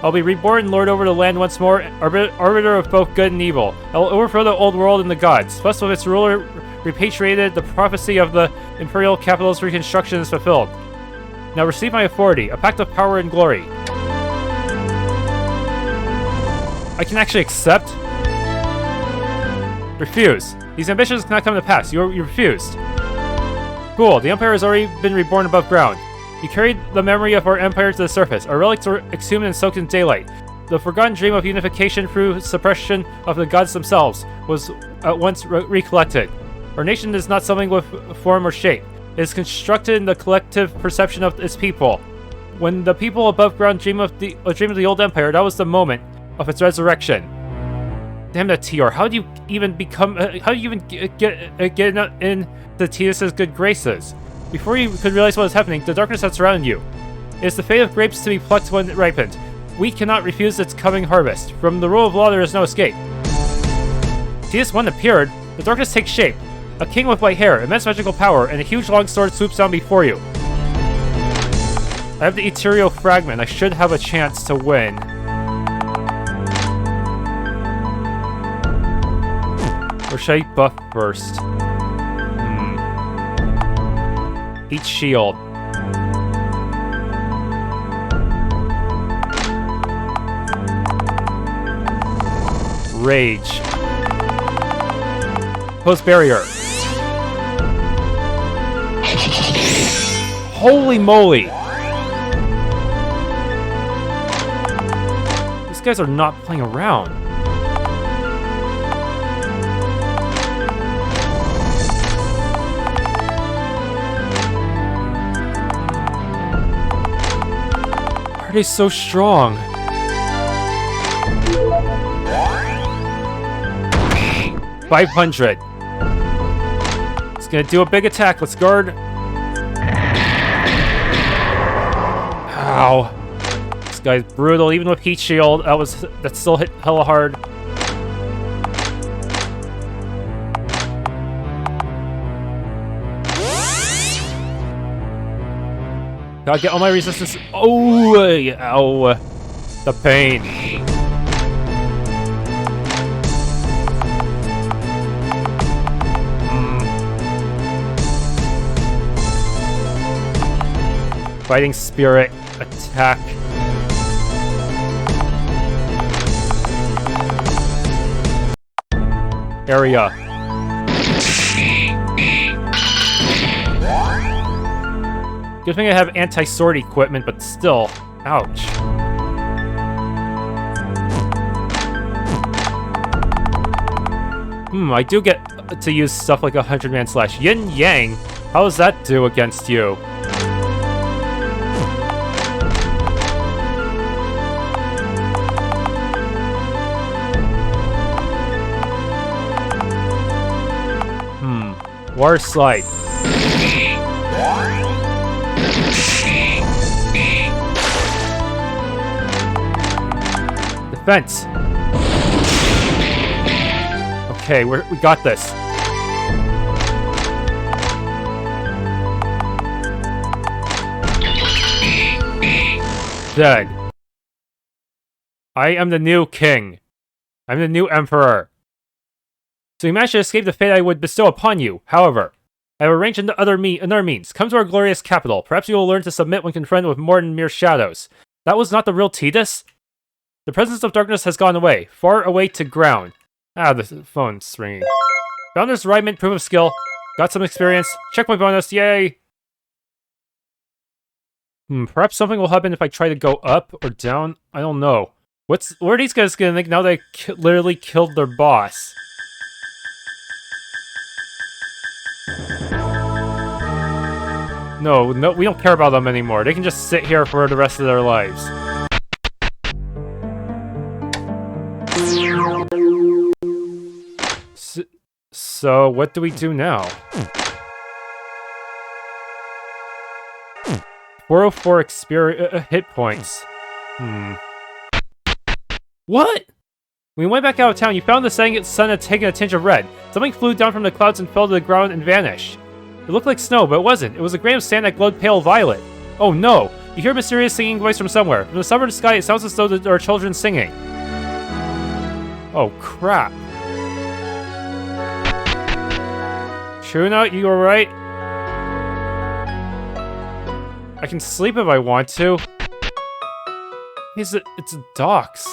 I'll be reborn and lord over the land once more, arbiter of both good and evil. I will overthrow the old world and the gods. Thus, with its ruler repatriated, the prophecy of the imperial capital's reconstruction is fulfilled. Now receive my authority, a pact of power and glory. I can actually accept? Refuse. These ambitions cannot come to pass. You refused. Cool, the Empire has already been reborn above ground. You carried the memory of our empire to the surface. Our relics were exhumed and soaked in daylight. The forgotten dream of unification through suppression of the gods themselves was at once recollected. Our nation is not something with form or shape. It is constructed in the collective perception of its people. When the people above ground dream of the old empire, that was the moment of its resurrection. Damn that Teor! How do you even get into Titus's good graces? Before you could realize what was happening, the darkness had surrounded you. It is the fate of grapes to be plucked when it ripened. We cannot refuse its coming harvest. From the rule of law, there is no escape. Titus I appeared. The darkness takes shape. A king with white hair, immense magical power, and a huge long sword swoops down before you. I have the ethereal fragment. I should have a chance to win. Or should I buff first? Each shield. Rage. Post barrier. Holy moly! These guys are not playing around. Why are they so strong? $500. It's gonna do a big attack. Let's guard. Ow. This guy's brutal, even with heat shield. That still hit hella hard. Gotta get all my resistance. Oh, ow. The pain. Fighting spirit. Attack. Area. Good thing I have anti-sword equipment, but still. Ouch. I do get to use stuff like 100-man slash. Yin Yang. How does that do against you? Water slide. Defense. Okay, we got this. Dead. I am the new king. I'm the new emperor. So you managed to escape the fate I would bestow upon you. However, I have arranged another means. Come to our glorious capital. Perhaps you will learn to submit when confronted with more than mere shadows. That was not the real Titus? The presence of darkness has gone away. Far away to ground. Ah, the phone's ringing. Founder's Ryman, proof of skill. Got some experience. Checkpoint bonus, yay! Perhaps something will happen if I try to go up or down. I don't know. What are these guys gonna think now they literally killed their boss? No, we don't care about them anymore. They can just sit here for the rest of their lives. So what do we do now? 404 hit points. What? When we went back out of town, you found the setting sun had taken a tinge of red. Something flew down from the clouds and fell to the ground and vanished. It looked like snow, but it wasn't. It was a grain of sand that glowed pale violet. Oh no! You hear a mysterious singing voice from somewhere. From the southern sky, it sounds as though there are children singing. Oh crap. Chuna, you alright? I can sleep if I want to. It's docks.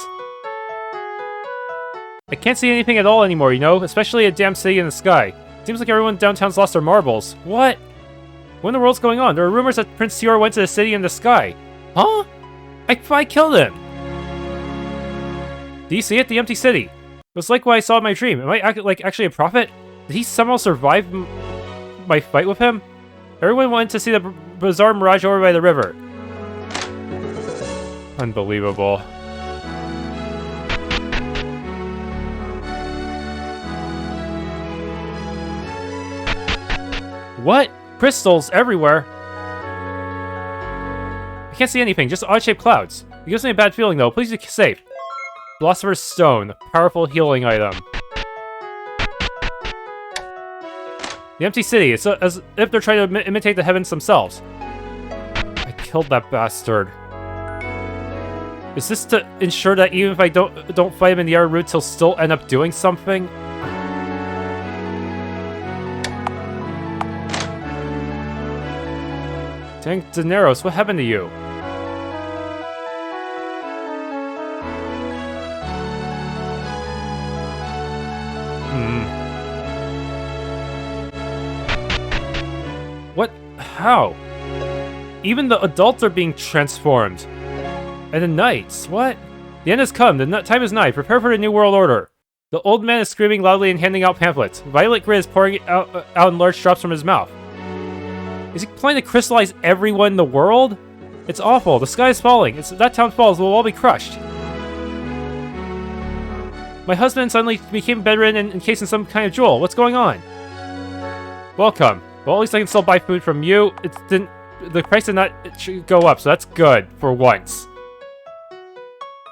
I can't see anything at all anymore, you know? Especially a damn city in the sky. Seems like everyone downtown's lost their marbles. What? What in the world's going on? There are rumors that Prince Teor went to the city in the sky. Huh? I killed him! Do you see it? The empty city. It was like what I saw in my dream. Am I actually a prophet? Did he somehow survive my fight with him? Everyone went to see the bizarre mirage over by the river. Unbelievable. What? Crystals everywhere? I can't see anything, just odd-shaped clouds. It gives me a bad feeling though, please be safe. Philosopher's Stone, powerful healing item. The empty city, it's as if they're trying to imitate the heavens themselves. I killed that bastard. Is this to ensure that even if I don't fight him in the air routes, he'll still end up doing something? Dang, Daenerys, what happened to you? What? How? Even the adults are being transformed. And the knights, what? The end has come, the time is nigh, prepare for the new world order. The old man is screaming loudly and handing out pamphlets. Violet grit is pouring out in large drops from his mouth. Is he planning to crystallize everyone in the world? It's awful. The sky is falling. If that town falls, we'll all be crushed. My husband suddenly became bedridden and encased in some kind of jewel. What's going on? Welcome. Well, at least I can still buy food from you. The price did not go up, so that's good for once.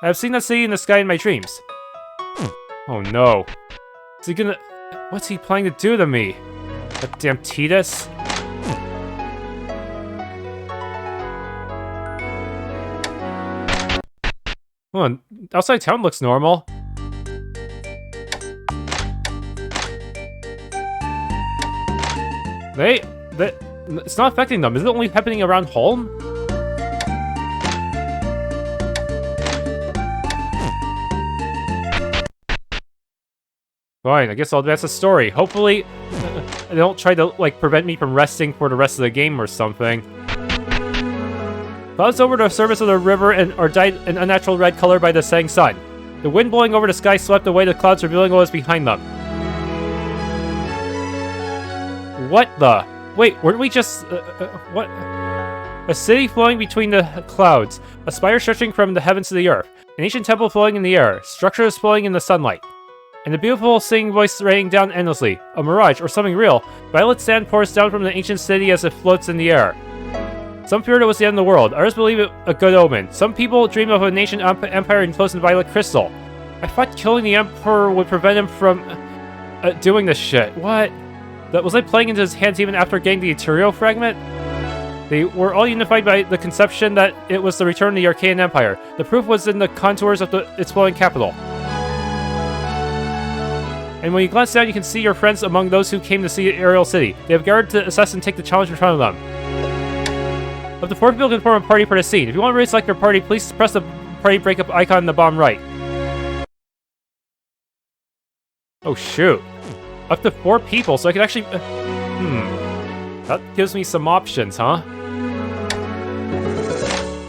I have seen that city in the sky in my dreams. Oh no. Is he gonna... What's he planning to do to me? That damn Titus? Oh, outside town looks normal. It's not affecting them. Is it only happening around Holm? Fine, I guess I'll advance the story. Hopefully, they don't try to, prevent me from resting for the rest of the game or something. Clouds over the surface of the river are dyed an unnatural red color by the setting sun. The wind blowing over the sky swept away the clouds, revealing what was behind them. What the? Wait, weren't we just... what? A city flowing between the clouds. A spire stretching from the heavens to the earth. An ancient temple floating in the air. Structures flowing in the sunlight. And a beautiful singing voice raining down endlessly. A mirage, or something real. Violet sand pours down from the ancient city as it floats in the air. Some feared it was the end of the world. Others believe it a good omen. Some people dream of an ancient empire enclosed in violet crystal. I thought killing the emperor would prevent him from doing this shit. What? Was I playing into his hands even after getting the Argadium fragment? They were all unified by the conception that it was the return of the Archaean Empire. The proof was in the contours of its flowing capital. And when you glance down, you can see your friends among those who came to see Ariel City. They have gathered to assess and take the challenge in front of them. Up to 4 people can form a party for the scene. If you want to reselect your party, please press the party breakup icon in the bottom right. Oh shoot. Up to 4 people, so I can actually... That gives me some options, huh?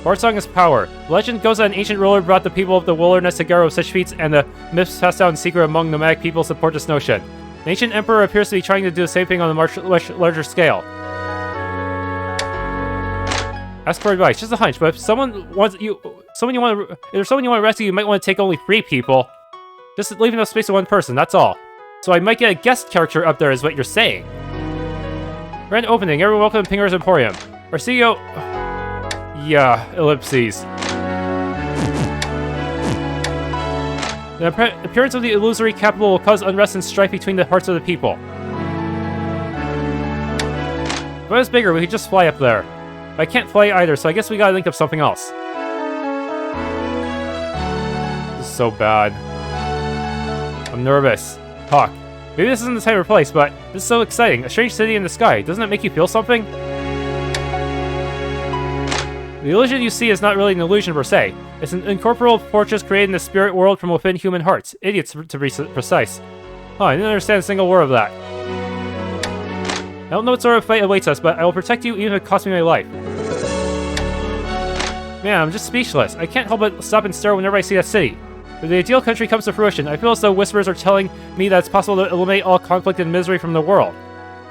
Bard Song is power. The legend goes that an ancient ruler brought the people of the wilderness together with such feats, and the myths passed down in secret among nomadic people support this notion. An ancient emperor appears to be trying to do the same thing on a much larger scale. Ask for advice. Just a hunch, but if there's someone you want to rescue, you might want to take only 3 people. Just leave enough space for 1 person, that's all. So I might get a guest character up there is what you're saying. Grand opening. Everyone welcome to Pingar's Emporium. Our CEO... Yeah, ellipses. The appearance of the illusory capital will cause unrest and strife between the hearts of the people. If it was bigger, we could just fly up there. But I can't fly either, so I guess we gotta think of something else. This is so bad. I'm nervous. Talk. Maybe this isn't the time or place, but this is so exciting. A strange city in the sky. Doesn't it make you feel something? The illusion you see is not really an illusion per se. It's an incorporeal fortress created in the spirit world from within human hearts. Idiots, to be precise. Oh, I didn't understand a single word of that. I don't know what sort of fight awaits us, but I will protect you even if it costs me my life. Man, I'm just speechless. I can't help but stop and stare whenever I see that city. If the ideal country comes to fruition, I feel as though whispers are telling me that it's possible to eliminate all conflict and misery from the world.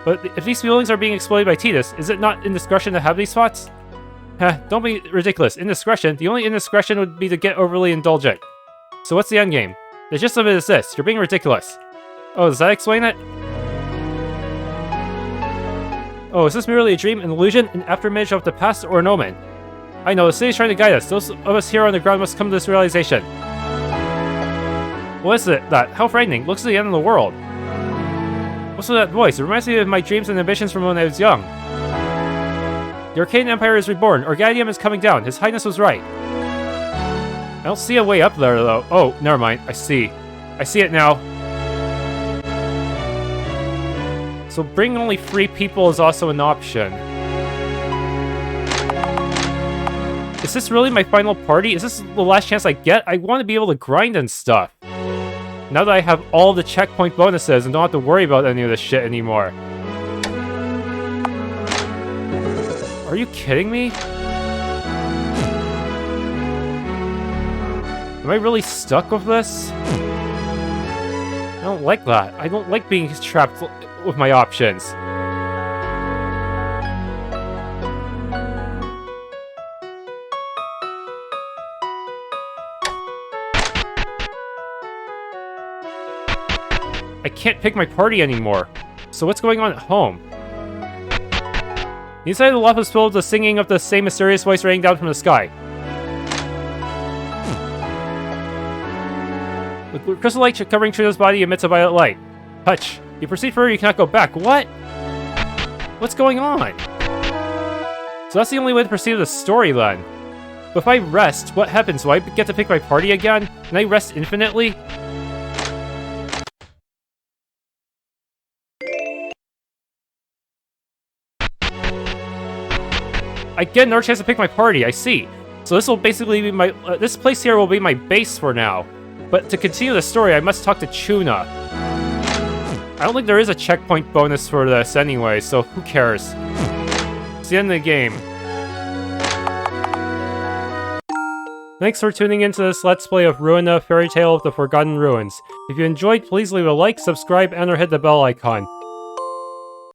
But if these feelings are being exploited by Titus, is it not indiscretion to have these thoughts? Don't be ridiculous. Indiscretion? The only indiscretion would be to get overly indulgent. So what's the endgame? The gist of it is this. You're being ridiculous. Oh, does that explain it? Oh, is this merely a dream, an illusion, an afterimage of the past, or an omen? I know, the city's trying to guide us. Those of us here on the ground must come to this realization. What is it? That? How frightening. Looks like the end of the world. What's with that voice? It reminds me of my dreams and ambitions from when I was young. The Arcane Empire is reborn. Argadium is coming down. His Highness was right. I don't see a way up there, though. Oh, never mind. I see. I see it now. So bringing only 3 people is also an option. Is this really my final party? Is this the last chance I get? I want to be able to grind and stuff. Now that I have all the checkpoint bonuses and don't have to worry about any of this shit anymore. Are you kidding me? Am I really stuck with this? I don't like that. I don't like being trapped with my options. I can't pick my party anymore. So what's going on at home? Inside the loft was filled with the singing of the same mysterious voice raining down from the sky. The crystal light covering Trina's body emits a violet light. Touch. You proceed further, you cannot go back. What? What's going on? So that's the only way to proceed with the story then. But if I rest, what happens? Do I get to pick my party again? Can I rest infinitely? I get another chance to pick my party, I see. So this will basically be my... this place here will be my base for now. But to continue the story, I must talk to Chuna. I don't think there is a checkpoint bonus for this anyway, so who cares? It's the end of the game. Thanks for tuning into this Let's Play of Ruina, Fairy Tale of the Forgotten Ruins. If you enjoyed, please leave a like, subscribe, and or hit the bell icon.